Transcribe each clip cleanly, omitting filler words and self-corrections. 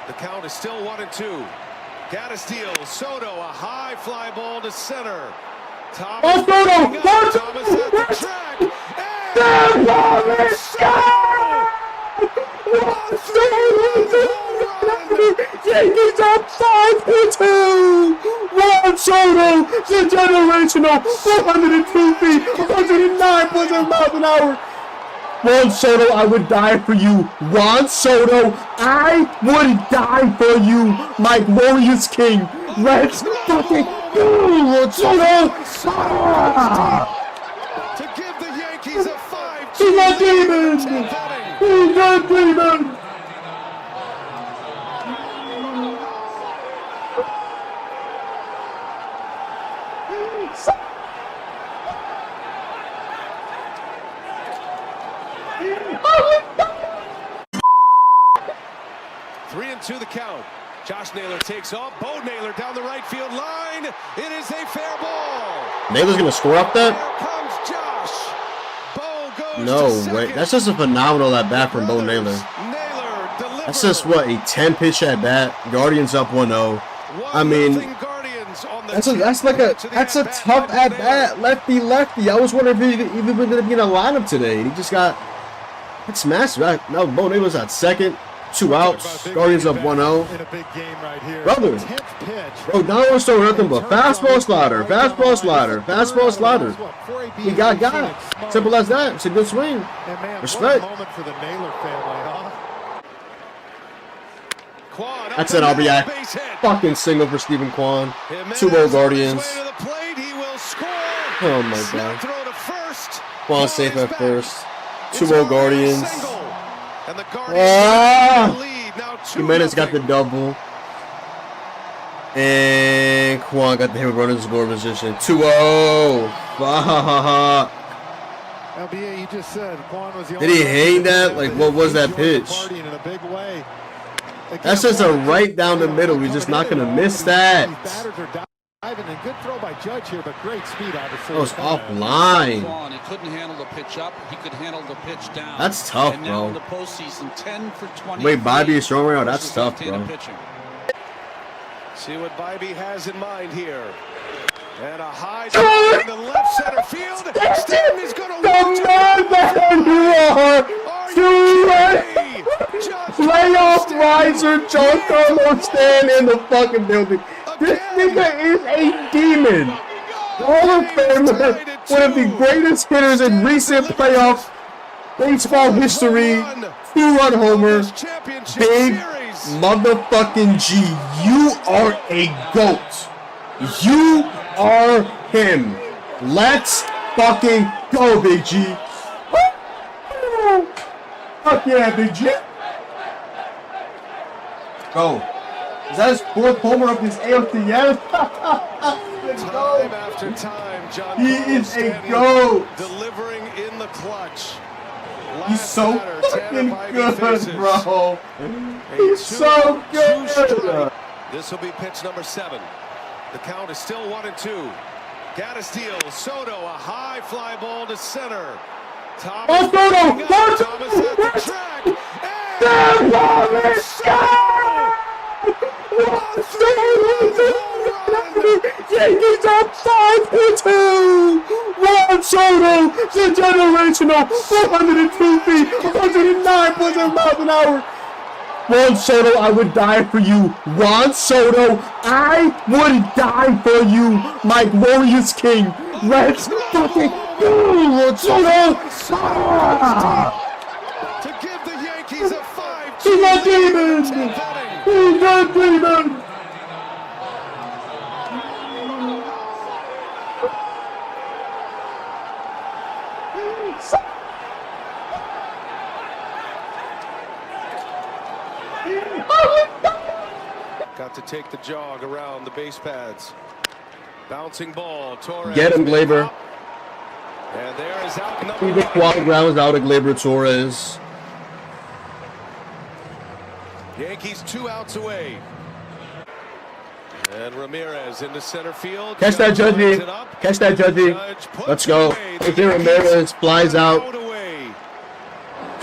The count is still 1-2. Got a steal. Soto, a high fly ball to center. Thomas, Soto! Thomas at the track. Yankees up 5-2. Juan Soto, the generational 402 feet, 109.7 miles an hour. Juan Soto, I would die for you. Juan Soto, I would die for you, my glorious king. Let's fucking go, Juan Soto. To give the Yankees a 5-2. He's a demon. He's a demon. Three and two the count. Josh Naylor takes off. Bo Naylor down the right field line. It is a fair ball. Naylor's gonna score off that? Here comes Josh. Bo goes No to way. second. That's just a phenomenal at bat from Bo Naylor. Naylor delivers. That's just what, a 10 pitch at bat. Guardians up 1-0. I mean, that's a tough at bat. Lefty. I was wondering if he even going to be in a lineup today. He just got smashed. Now Bo Naylor's at second. 2 outs. Guardians up 1-0. Brother. Bro, now it's so nothing but fastball slider. He got. Simple as that. It's a good swing. Respect. That's an RBI. Fucking single for Stephen Kwan. 2-0 Guardians. Oh my god. Kwan safe at first. 2-0 Guardians. Jimenez got the double. And Kwan got the hit with runner in score position. 2-0. LBA, you just said Kwan was the Did he hang that? Like, what was that pitch? That's just a right down the middle. He's just not going to miss that. Good throw by Judge here, but great speed, obviously. That was offline. He couldn't handle the pitch up. He could handle the pitch down. That's tough, and now bro. in the postseason, 10 for 20. Wait, Bobby is throwing right now. That's tough, bro. See what Bobby has in mind here. And a high drive in the left center field. Stanton is going to Playoff riser Giancarlo Stanton in the fucking building. This nigga is a demon. Hall of Famer, one of the greatest hitters in recent playoff baseball history. 2-run homer. Big motherfucking G. You are a GOAT. You are him. Let's fucking go, Big G. Fuck yeah, Big G. Go. Is that his 4th homer of this ALCS? Time after time, John He is a GOAT. delivering in the clutch. He's so fucking good, bro. He's so good. This will be pitch number 7. The count is still 1-2. Got a steal. Soto, a high fly ball to center. Thomas, Thomas at the track. Yankees up 5-2. Juan Soto, the generational 402 feet, 109.7 miles an hour. Juan Soto, I would die for you. Juan Soto, I would die for you, my glorious king. Let's fucking go, Juan Soto. To give the Yankees a 5-2. He's a demon. He's a demon. Got to take the jog around the base pads. Bouncing ball. Torres. Get him, Glaber. And there is out number Even 1. Quad grounds out of Glaber Torres. Yankees 2 outs away. And Ramirez into center field. Catch that, Judgy. Catch that, Judgy. Let's go. Jose Ramirez flies out.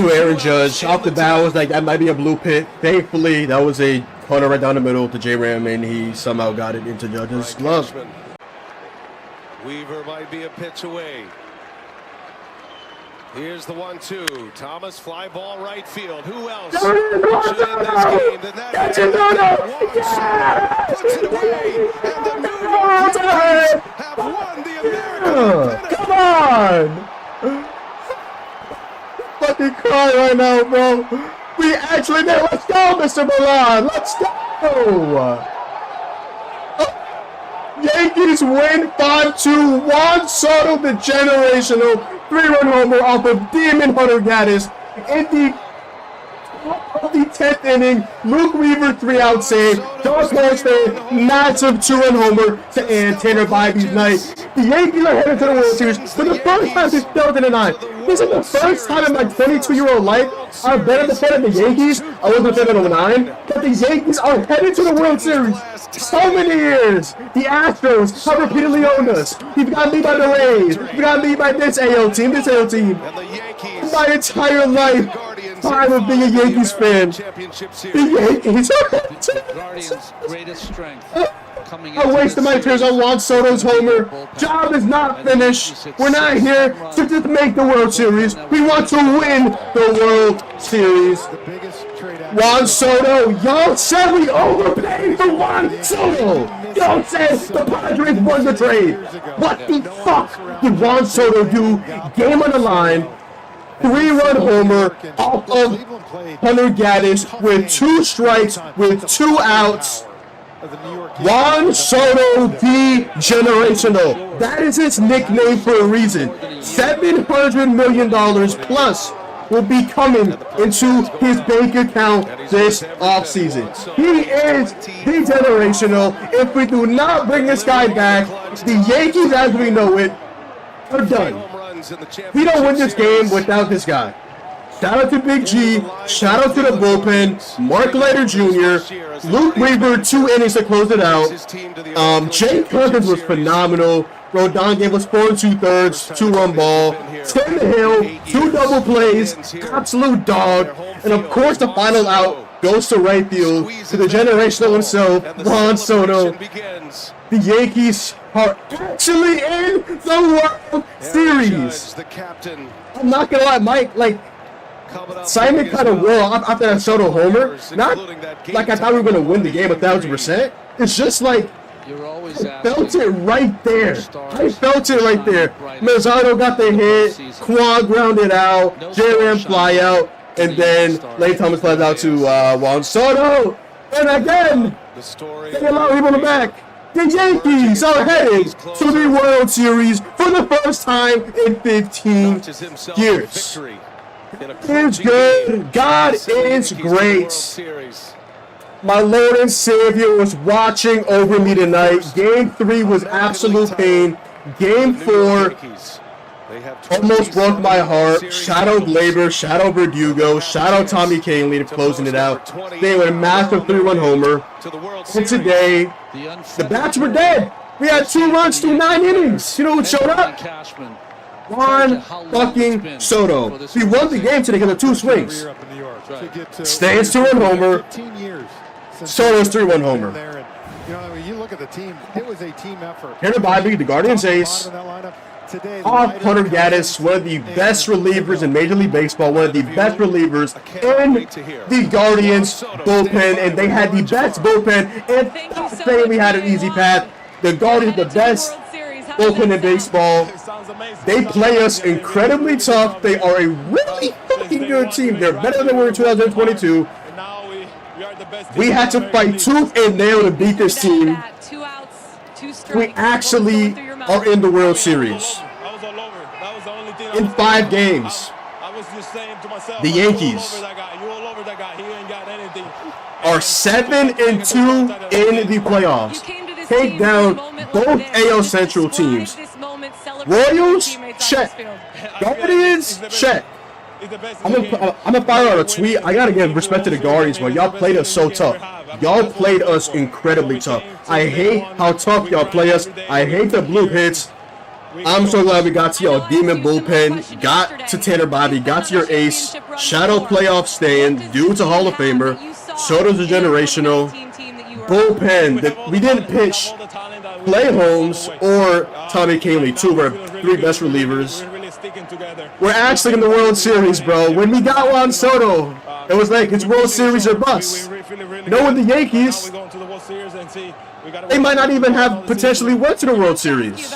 to Aaron Judge. Off the bat, I was like, that might be a blue pit. Thankfully, that was a corner right down the middle to J-Ram, and he somehow got it into Judge's glove. Weaver might be a pitch away. Here's the 1-2. Thomas, fly ball right field. Who else should in this game than that? Puts it away, and the New York Yankees have won the American pennant. Come on! Fucking cry right now, bro. We actually did. Let's go, Mr. Milan. Let's go. Yankees win 5-2. Juan Soto, the generational 3-run homer off of Demon Hunter Gaddis in the top of the 10th inning. Luke Weaver 3-out save. Josh Hornsby, massive 2-run homer to end Tanner Bybee's night. The Yankees are headed to the World Series for the first time since 2009. This is the first time in my 22-year-old life I've been a fan of the Yankees. I wasn't a fan of 09, but the Yankees are headed to the World Series. So many years. The Astros have repeatedly owned us. We've got beat by the Rays. We've got beat by this AL team, My entire life, time of being a Yankees fan. The Yankees are Guardians' greatest strength. I wasted my tears on Juan Soto's homer. Job is not finished. We're not here to just make the World Series. We want to win the World Series. Juan Soto, y'all said we overpaid for Juan Soto. Y'all said the Padres won the trade. What the fuck did Juan Soto do? Game on the line. 3-run homer off of Hunter Gaddis with 2 strikes, with 2 outs. Juan Soto, the generational. That is his nickname for a reason. $700 million plus will be coming into his bank account this offseason. He is the generational. If we do not bring this guy back, the Yankees as we know it are done. We don't win this game without this guy. Shout out to Big G. Shout out to the bullpen. Mark Leiter Jr. Luke Weaver, 2 innings to close it out. Jake Perkins was phenomenal. Rodon gave us 4 2/3, 2-run ball. Tim Hill, 2 double plays. Absolute dog. And of course, the final out goes to right field to the generational himself, Juan Soto. The Yankees are actually in the World Series. I'm not gonna lie, Mike, Simon kind of will after that Soto homer. Not like I thought we were going to win the game 1,000%. It's just like, I felt it right there. Mazzardo got the hit. Quan grounded out. J-Ram fly out. And then Lane Thomas flies out to Juan Soto. And again, they allow him on the back. The Yankees are headed to the World Series for the first time in 15 years. It's good. God is great. My Lord and Savior was watching over me tonight. Game 3 was absolute pain. Game 4 almost broke my heart. Shout out Glaber, shout out Verdugo, shout out Tommy Kahnle for closing it out. They went a massive 3-run homer. And today, the bats were dead. We had 2 runs through 9 innings. You know who showed up? Juan fucking Soto. We won the game today because of 2 swings. Stan's 2-run homer. Soto's 3-run homer. You look at the team, it was a team effort. Tanner Bybee, the Guardians ace. Off Hunter Gaddis, one of the best relievers in Major League Baseball, one of the best relievers in the Guardians bullpen, and they had the best bullpen. And not saying we had an easy path. The Guardians, the best bullpen in baseball. They play us incredibly tough. They are a really fucking good team. They're better than they were in 2022. We had to fight tooth and nail to beat this team. We actually are in the World Series. In 5 games. The Yankees are 7-2 in the playoffs. Take down both AL Central teams. Royals, check. Guardians, check. I'm gonna fire out a tweet. I gotta give respect to the Guardians, but y'all played us so tough. Y'all played us incredibly tough. I hate how tough y'all play us. I hate the blue hits. I'm so glad we got to your demon bullpen, got to Tanner Bobby, got to your ace, shadow playoff stand, dude's a Hall of Famer, Soto's a generational, bullpen. We didn't pitch Clay Holmes or Tommy Kahnle, two of our three best relievers. We're actually in the World Series, bro. When we got Juan Soto, it was like it's World Series or bust. Knowing the Yankees, they might not even have potentially went to the World Series.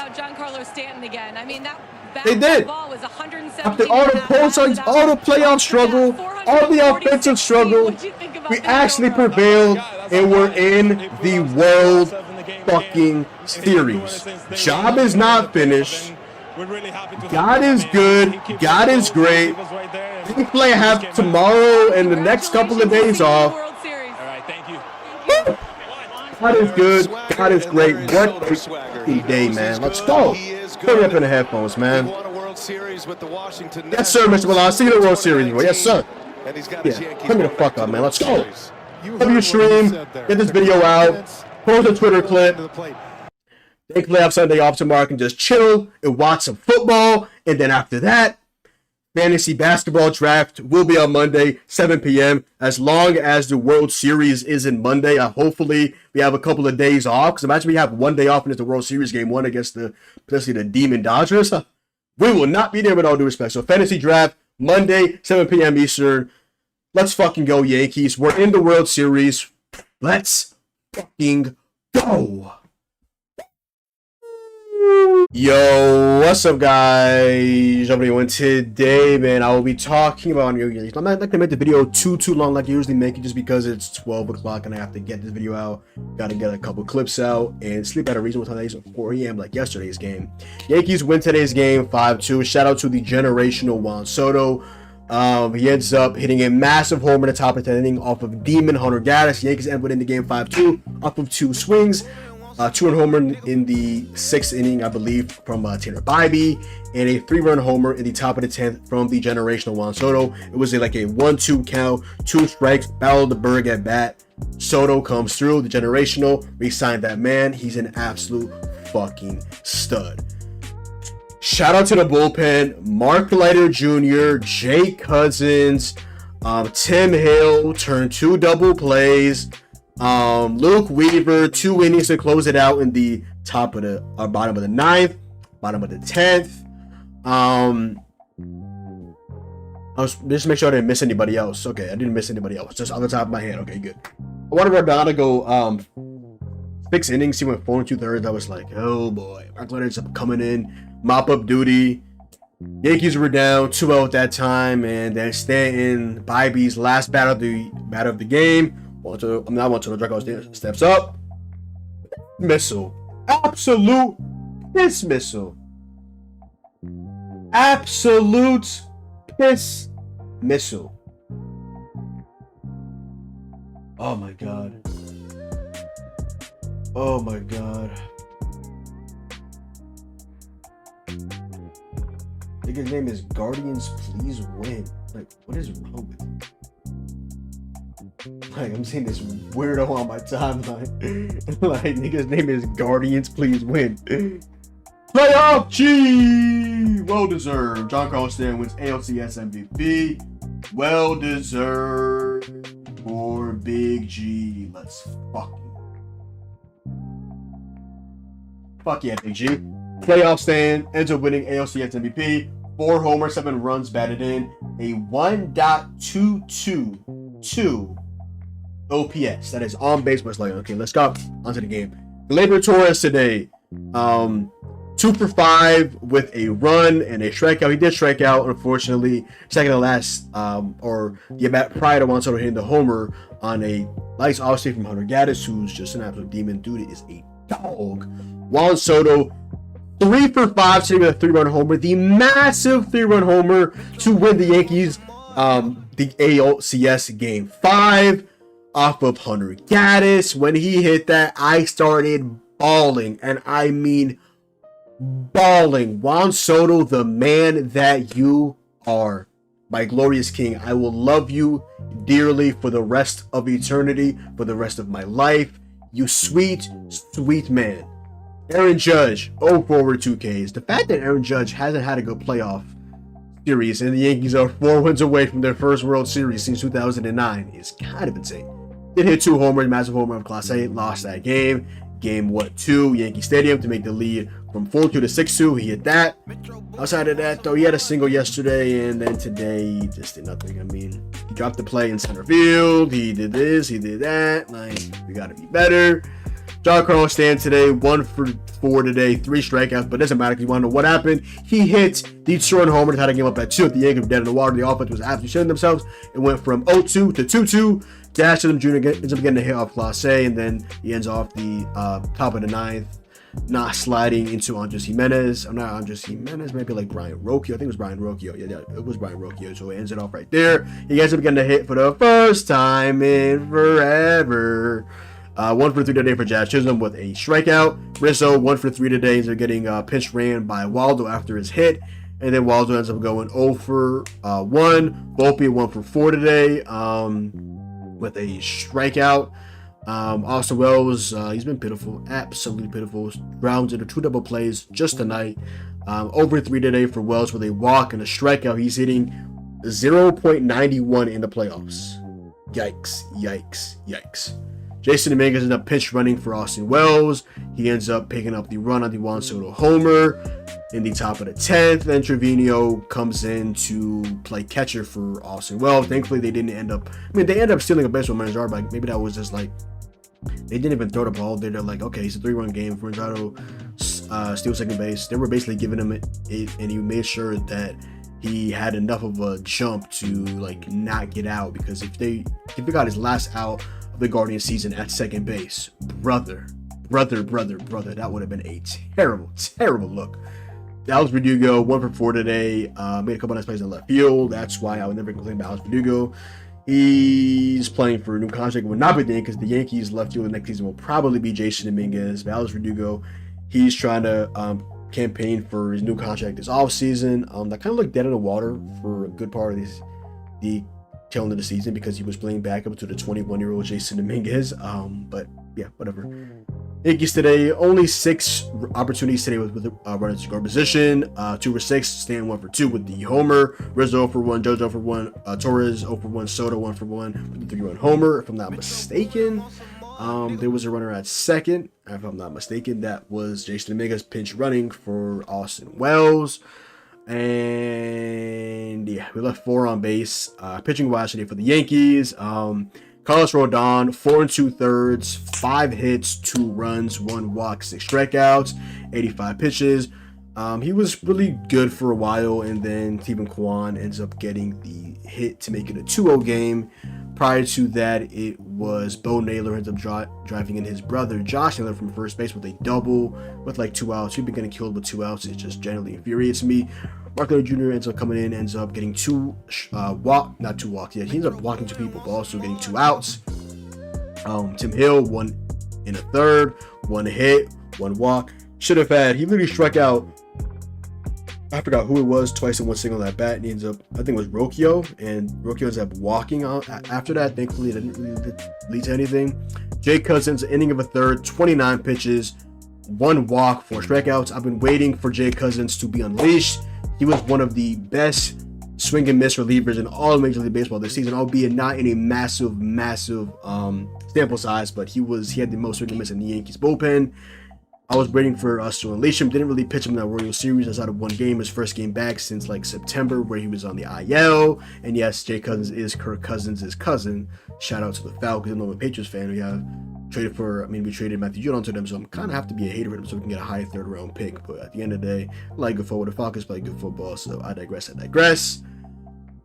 They did. After all the postseason, all the playoff struggle, all the offensive struggle, we actually prevailed and we're in the World fucking Series. Job is not finished. God is good. God is great. We play have tomorrow and the next couple of days off. God is good. God is great. What a day, man. Let's go. Put me up in the headphones, man. Yes, sir, Mr. Milan. See you in the World Series, bro. Yes, sir. Yeah, put me the fuck up, man. Let's go. Love your stream. Get this video out. Post a Twitter clip. Take playoff Sunday off tomorrow. I can just chill and watch some football. And then after that, fantasy basketball draft will be on Monday, 7 p.m. As long as the World Series is in Monday, hopefully we have a couple of days off. Because imagine we have one day off and it's the World Series game one against potentially the Demon Dodgers. We will not be there with all due respect. So fantasy draft, Monday, 7 p.m. Eastern. Let's fucking go, Yankees. We're in the World Series. Let's fucking go. Yo, what's up, guys? Everyone, today, man, I will be talking about New Year's. I'm not going to make the video too long like I usually make it just because it's 12 o'clock and I have to get this video out. Got to get a couple clips out and sleep at a reasonable time. It's 4 a.m. like yesterday's game. Yankees win today's game 5-2. Shout out to the generational Juan Soto. He ends up hitting a massive homer in the top of the 10th inning off of Demon Hunter Gaddis. Yankees end up winning the game 5-2 off of two swings. Two-run homer in the 6th inning, I believe, from Tanner Bybee, and a 3-run homer in the top of the 10th from the generational Juan Soto. It was like a 1-2 count, 2 strikes, battle of the Berg at bat. Soto comes through, the generational, re-signed that man. He's an absolute fucking stud. Shout out to the bullpen, Mark Leiter Jr., Jake Cousins, Tim Hill turned 2 double plays. Luke Weaver, 2 innings to close it out in the top of the bottom of the 9th, bottom of the 10th. I was just make sure I didn't miss anybody else. Okay, I didn't miss anybody else. Just on the top of my head. Okay, good. I wanted Rodon to go 6 innings. He went 4 2/3. I was like, oh boy, Mark Leiter's coming in, mop up duty. Yankees were down 2-0 at that time, and then Stanton, Bybee's last bat of the game. Steps up. Missile. Absolute piss missile. Absolute piss missile. Oh my god. Oh my god. I think his name is Guardians Please Win. Like, what is wrong with him? Like, I'm seeing this weirdo on my timeline. Like, nigga's name is Guardians Please Win. Playoff G! Well deserved. John Carlos Stanton wins ALCS MVP. Well deserved for Big G. Let's fuck yeah, Big G. Playoff Stand ends up winning ALCS MVP. 4 homers, 7 runs batted in. A 1.222 OPS. That is on base plus like, okay, let's go onto the game. Gleyber Torres today, 2 for 5 with a run and a strikeout. He did strike out, unfortunately, second to last, or the at prior to Juan Soto hitting the homer on a nice offside from Hunter Gaddis, who's just an absolute demon. Dude is a dog. Juan Soto, 3 for 5 today with a 3-run homer, the massive 3-run homer to win the Yankees the ALCS Game 5 off of Hunter Gaddis. When he hit that, I started bawling, and I mean bawling. Juan Soto, the man that you are, my glorious king. I will love you dearly for the rest of eternity, for the rest of my life. You sweet, sweet man. Aaron Judge, 0-4 2Ks. The fact that Aaron Judge hasn't had a good playoff series and the Yankees are 4 wins away from their first World Series since 2009 is kind of insane. Did hit 2 homers, massive homer of Class A, lost that game. Game 2, Yankee Stadium to make the lead from 4-2 to 6-2. He hit that. Outside of that, though, he had a single yesterday, and then today he just did nothing. I mean, he dropped the play in center field. He did this, he did that. Like, we got to be better. John Carlos stand today, 1 for 4 today, 3 strikeouts, but it doesn't matter because you want to know what happened. He hit the 2-run homer to tie the game up at 2 at the Yankees were dead in the water. The offense was absolutely shitting themselves. It went from 0-2 to 2-2. Dash to them Jr. ends up getting a hit off Class A, and then he ends off the top of the 9th, not sliding into Andres Jimenez. I'm not Andres Jimenez, maybe like Brian Rocchio. I think it was Brian Rocchio. Yeah, it was Brian Rocchio. So it ends it off right there. He ends up getting a hit for the first time in forever. 1 for 3 today for Jazz Chisholm with a strikeout. Rizzo 1 for 3 today. They're getting pinch ran by Waldo after his hit. And then Waldo ends up going 0 for 1. Volpe 1 for 4 today with a strikeout. Austin Wells, he's been pitiful. Absolutely pitiful. Rounds into 2 double plays just tonight. Over 3 today for Wells with a walk and a strikeout. He's hitting 0.91 in the playoffs. Yikes, yikes, yikes. Jason Dominguez ends up pinch running for Austin Wells. He ends up picking up the run on the Juan Soto homer in the top of the 10th. Then Trevino comes in to play catcher for Austin Wells. Thankfully, they didn't end up. I mean, they ended up stealing a base with Manzardo, but maybe that was just like they didn't even throw the ball. They're like, okay, it's a 3-run game. Manzardo steals second base. They were basically giving him it, and he made sure that he had enough of a jump to like not get out, because if he got his last out of the Guardian season at second base, brother, that would have been a terrible look. Alex Verdugo 1 for 4 today, made a couple nice plays in left field. That's why I would never complain about Alex Verdugo. He's playing for a new contract. It will not be Dane because the Yankees left field next season will probably be Jason Dominguez. But Alex Verdugo, he's trying to campaign for his new contract this offseason. That kind of looked dead in the water for a good part of the tail end of the season because he was playing backup to the 21-year-old Jason Dominguez. But yeah, whatever. Yankees today, only 6 opportunities today with runners in score position. 2 for 6, Stan 1 for 2 with the homer. Rizzo 0 for 1, Jojo 0 for 1, Torres 0 for 1, Soto 1 for 1 with the 3-run homer. If I'm not mistaken, there was a runner at second. If I'm not mistaken, that was Jason Dominguez pinch running for Austin Wells. And yeah, we left 4 on base. Pitching wise today for the Yankees. Carlos Rodon, 4 2/3, 5 hits, 2 runs, 1 walk, 6 strikeouts, 85 pitches. He was really good for a while, and then Stephen Kwan ends up getting the hit to make it a 2-0 game. Prior to that, it was Bo Naylor ends up driving in his brother Josh Naylor from first base with a double with like 2 outs. He'd been getting killed with 2 outs. It just generally infuriates me. Mark Leonard Jr. ends up coming in, ends up getting 2 not 2 walks. Yeah, he ends up walking 2 people, but also getting 2 outs. Tim Hill, 1 in a third, 1 hit, 1 walk. Should have had. He literally struck out. I forgot who it was, twice in 1 single at bat, and he ends up, I think it was Rocchio, and Rocchio ends up walking out after that. Thankfully, it didn't really lead to anything. Jake Cousins, inning of a third, 29 pitches, 1 walk, 4 strikeouts. I've been waiting for Jake Cousins to be unleashed. He was one of the best swing and miss relievers in all of Major League Baseball this season, albeit not in a massive sample size, but he had the most swing and miss in the Yankees bullpen. I was waiting for us to unleash him. Didn't really pitch him in that Royal Series outside of 1 game, his first game back since like September, where he was on the IL. And yes, Jake Cousins is Kirk Cousins' cousin. Shout out to the Falcons. I'm a Patriots fan. We traded Matthew Judon to them, so I'm kind of have to be a hater of him so we can get a high 3rd round pick. But at the end of the day, I like good football. The Falcons play good football, so I digress.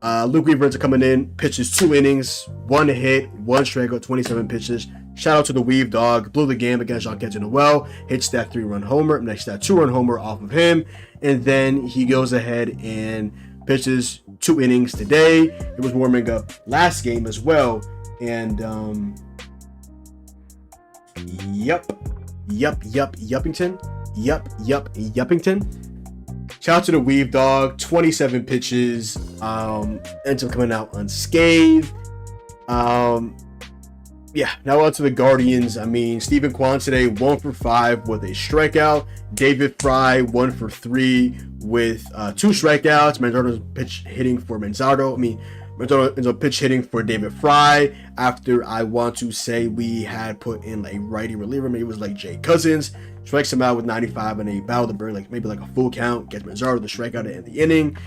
Luke Weaver ends up coming in, pitches 2 innings, 1 hit, 1 strikeout, 27 pitches. Shout out to the Weave dog. Blew the game against Jean Noel. Hits that 3-run homer. Next, that 2-run homer off of him. And then he goes ahead and pitches 2 innings today. It was warming up last game as well. And Yuppington. Shout out to the Weave dog. 27 pitches. Ends up coming out unscathed. yeah, now on to the Guardians. I mean, Stephen Kwan today, 1 for 5 with a strikeout. David Fry, 1 for 3 with 2 strikeouts. Manzardo's pitch hitting for Manzardo. I mean, Manzardo ends up pitch hitting for David Fry after I want to say we had put in a righty reliever. Maybe it was like Jay Cousins. Strikes him out with 95 and a battle to burn, like maybe like a full count. Gets Manzardo the strikeout to end the inning.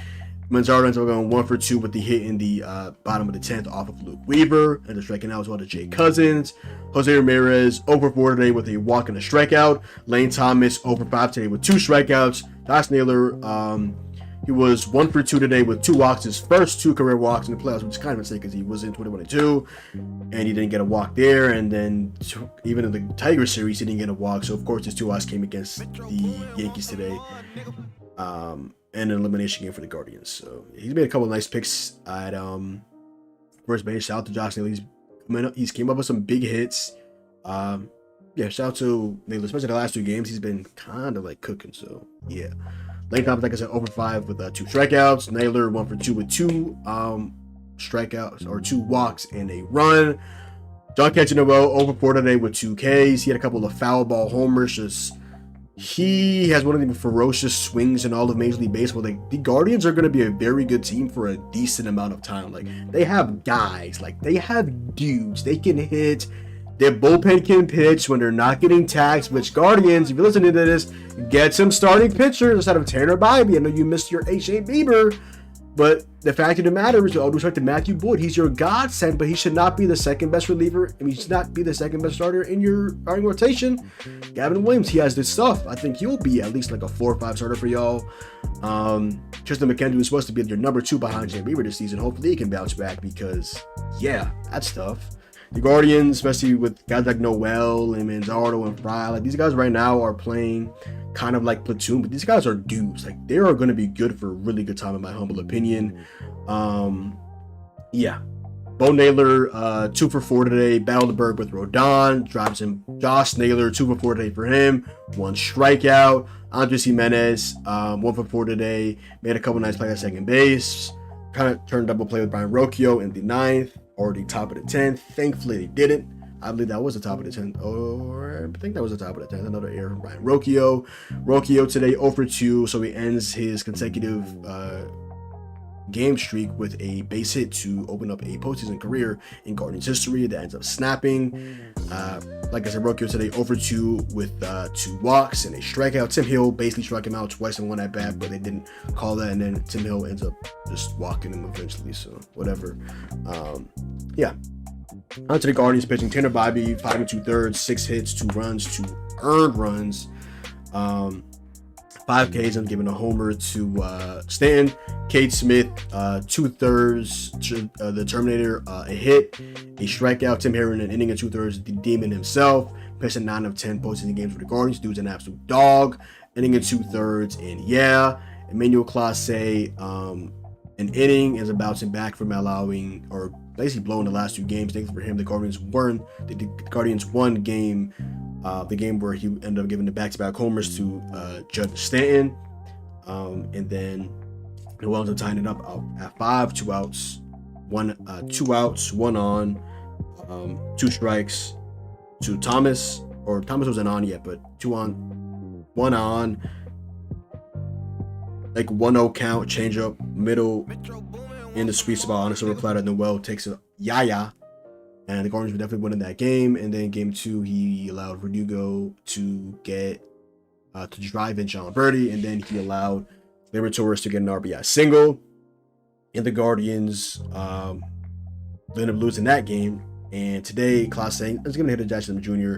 Manzardo ends up going 1 for 2 with the hit in the bottom of the 10th off of Luke Weaver, and the striking out as well to Jay Cousins. Jose Ramirez 0 for 4 today with a walk and a strikeout. Lane Thomas 0 for 5 today with 2 strikeouts. Josh Naylor, he was 1 for 2 today with 2 walks, his first 2 career walks in the playoffs, which is kind of a mistake because he was in 2022 and he didn't get a walk there. And then even in the Tiger series, he didn't get a walk. So of course his 2 walks came against the Yankees today. And an elimination game for the Guardians. So he's made a couple of nice picks at first base. Shout out to Josh Naylor. He's came up with some big hits. Yeah, shout out to Naylor, especially the last 2 games. He's been kind of like cooking. So yeah, Lane Thomas, like I said, over 5 with 2 strikeouts. Naylor 1 for 2 with 2 strikeouts or 2 walks and a run. John Cantanero over 4 today with 2 Ks. He had a couple of foul ball homers. He has one of the ferocious swings in all of Major League Baseball. Like, the Guardians are going to be a very good team for a decent amount of time. Like, they have guys, like they have dudes. They can hit. Their bullpen can pitch when they're not getting taxed. Which Guardians, if you're listening to this, get some starting pitchers instead of Tanner Bybee. I know you missed your H.A. Bieber, but the fact of the matter is, all due respect to Matthew Boyd, he's your godsend, but he should not be the second best reliever. I mean, he should not be the second best starter in your starting rotation. Gavin Williams, he has this stuff. I think he'll be at least like a 4 or 5 starter for y'all. Tristan McKenzie was supposed to be your number 2 behind Jay Bieber this season. Hopefully he can bounce back because, yeah, that's tough. The Guardians, especially with guys like Noel and Manzardo and Fry, like these guys right now are playing kind of like platoon, but these guys are dudes. Like, they are going to be good for a really good time, in my humble opinion. Yeah. Bo Naylor, 2 for 4 today. Battle to Berg with Rodon. Drives him. Josh Naylor, 2 for 4 today for him. 1 strikeout. Andres Jimenez, 1 for 4 today. Made a couple nice plays at second base. Kind of turned double play with Brian Rocchio in the 9th. Or the top of the 10th. Thankfully, they didn't. I believe that was the top of the 10th. Or I think that was the top of the 10th. Another error from Brian Rocchio. Rocchio today 0 for 2. So he ends his consecutive game streak with a base hit to open up a postseason career in Guardians history that ends up snapping. Like I said, Rocchio today 0 for 2 with 2 walks and a strikeout. Tim Hill basically struck him out twice in 1 at bat, but they didn't call that, and then Tim Hill ends up just walking him eventually. So whatever. Yeah. On to the Guardians pitching. Tanner Bybee, 5 2/3, 6 hits, 2 runs, 2 earned runs. 5 Ks. I'm giving a homer to Stanton. Cade Smith, 2/3, the Terminator, a hit, a strikeout. Tim Herron, an inning and 2/3, the Demon himself. Pitched 9 of 10 postseason games for the Guardians. Dude's an absolute dog. Inning and 2/3, and yeah, Emmanuel Clase, an inning is bouncing back from allowing or basically blowing the last 2 games. Thankfully for him, the Guardians won. The Guardians won game. The game where he ended up giving the back-to-back homers to Judge Stanton. And then Noel ends up tying it up at 5, 2 outs, 2 outs, 1 on, 2 strikes to Thomas. Or Thomas wasn't on yet, but 2 on, 1 on. Like 1-0 count, change up, middle in the sweet spot on a silver platter. Noel takes a yaya. And the Guardians were definitely winning that game. And then game 2, he allowed Verdugo to get to drive in John Birdie, and then he allowed Liberatores to get an RBI single. And the Guardians ended up losing that game. And today, Clase is going to hit a Jackson Jr.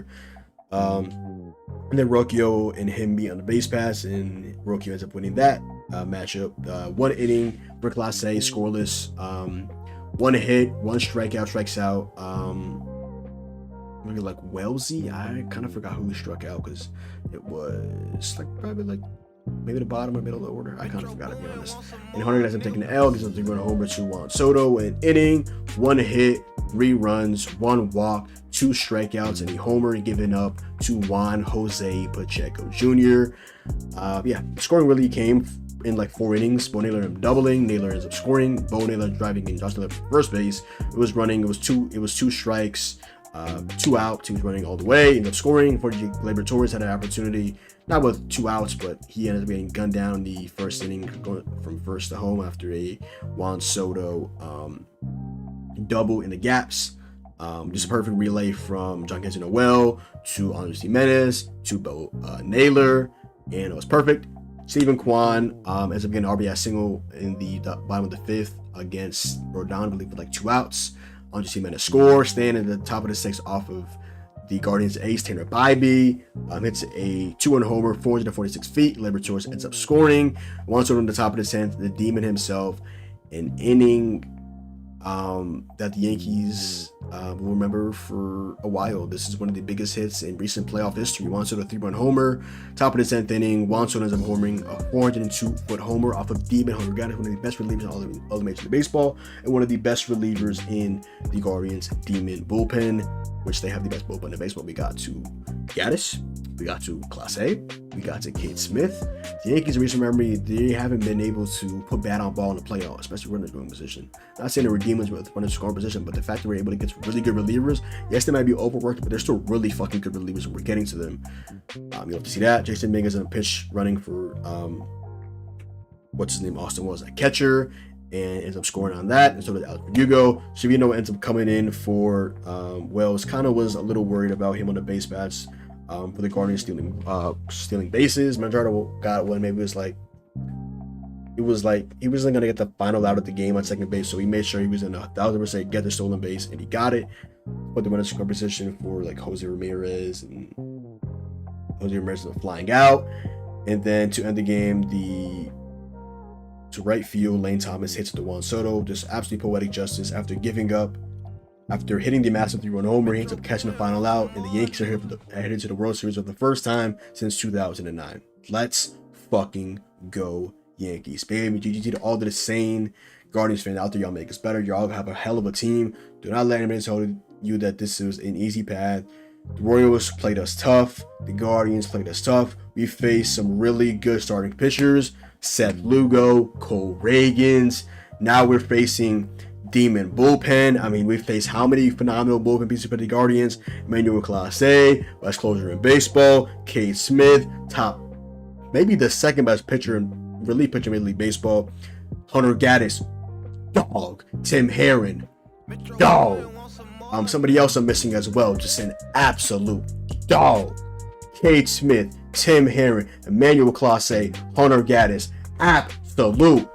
And then Rocchio and him meet on the base pass, and Rocchio ends up winning that matchup. 1 inning for Clase, scoreless. 1 hit, 1 strikeout, strikes out. Maybe like Wellesley. I kind of forgot who he struck out because it was like probably like maybe the bottom or middle of the order. I kind of forgot, to be honest. And Hunter ends up taking the L, gives up to run a homer to Juan Soto. An inning, 1 hit, 3 runs, 1 walk, 2 strikeouts, and a homer given up to Juan Jose Pacheco Jr. Yeah, scoring really came in like 4 innings. Bo Naylor doubling, Naylor ends up scoring. Bo Naylor driving in Josh Naylor for first base. It was 2 strikes. 2 outs. He was running all the way, ended up scoring. For Gleyber Torres had an opportunity, not with 2 outs, but he ended up getting gunned down the first inning, going from first to home after a Juan Soto double in the gaps. Just a perfect relay from Giancarlo Noel to Andres Gimenez to Bo Naylor, and it was perfect. Stephen Kwan ends up getting an RBI single in the bottom of the 5th against Rodon, I believe, with like 2 outs. Andres Gimenez scores, staying at the top of the 6th off of the Guardians' ace, Tanner Bybee. Hits a 2-run homer, 446 feet. Gleyber Torres ends up scoring. Juan Soto on the top of the 10th, the Demon himself, an inning that the Yankees will remember for a while. This is one of the biggest hits in recent playoff history. Juan Soto, 3-run homer, top of the 10th inning. Juan Soto ends up homering a 402-foot homer off of Demon Hunter Gaddis, one of the best relievers in all the Major League Baseball, and one of the best relievers in the Guardians' Demon bullpen, which they have the best bullpen in baseball. We got to Gaddis, we got to Class A, we got to Cade Smith. The Yankees, in recent memory, they haven't been able to put bat on ball in the playoffs, especially runner scoring position. Not saying they were demons with runner scoring position, but the fact that we're able to get really good relievers, yes, they might be overworked, but they're still really fucking good relievers when we're getting to them. You'll have to see that. Jason Mingus in a pitch running for Austin was a catcher, and ends up scoring on that, and so does Alex Verdugo. Trevino ends up coming in for Wells. Kind of was a little worried about him on the base paths for the Guardians stealing bases. Manjaro got one. Maybe it was like he wasn't gonna get the final out of the game on second base, so he made sure he was in 1,000% get the stolen base, and he got it. Put the runner score position for like Jose Ramirez, and Jose Ramirez was flying out, and then to end the game, to right field, Lane Thomas hits the Juan Soto. Just absolutely poetic justice after giving up. After hitting the massive 3-run homer, he ends up catching the final out, and the Yankees are headed to the World Series for the first time since 2009. Let's fucking go Yankees, baby. GG to all the sane Guardians fans out there. Y'all make us better. Y'all have a hell of a team. Do not let anybody tell you that this is an easy path. The Royals played us tough. The Guardians played us tough. We faced some really good starting pitchers. Seth Lugo, Cole Reagans. Now we're facing Demon bullpen. I mean, we faced how many phenomenal bullpen pieces for the Guardians? Emmanuel Class A, best closer in baseball. Cade Smith, maybe the second best pitcher in relief pitcher in Major League Baseball. Hunter Gaddis, dog. Tim Herron, dog. Somebody else I'm missing as well, just an absolute dog. Cade Smith, Tim Herron, Emmanuel Class A, Hunter Gaddis, absolute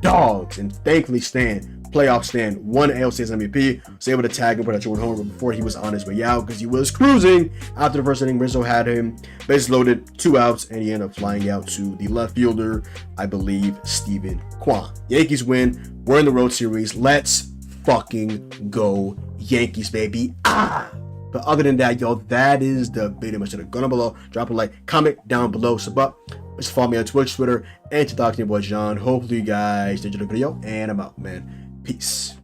dogs. And thankfully playoff Stan won ALCS MVP, was able to tag him for that Jordan homer before he was on his way out because he was cruising. After the first inning, Rizzo had him base loaded, 2 outs, and he ended up flying out to the left fielder, I believe, Stephen Kwan. Yankees win. We're in the World Series. Let's fucking go Yankees, baby. But other than that, y'all, that is the video. Much go down below, drop a like, comment down below, sub up. Just follow me on Twitch, Twitter, and TikTok. Your boy John. Hopefully you guys enjoyed the video, and I'm out, man. Peace.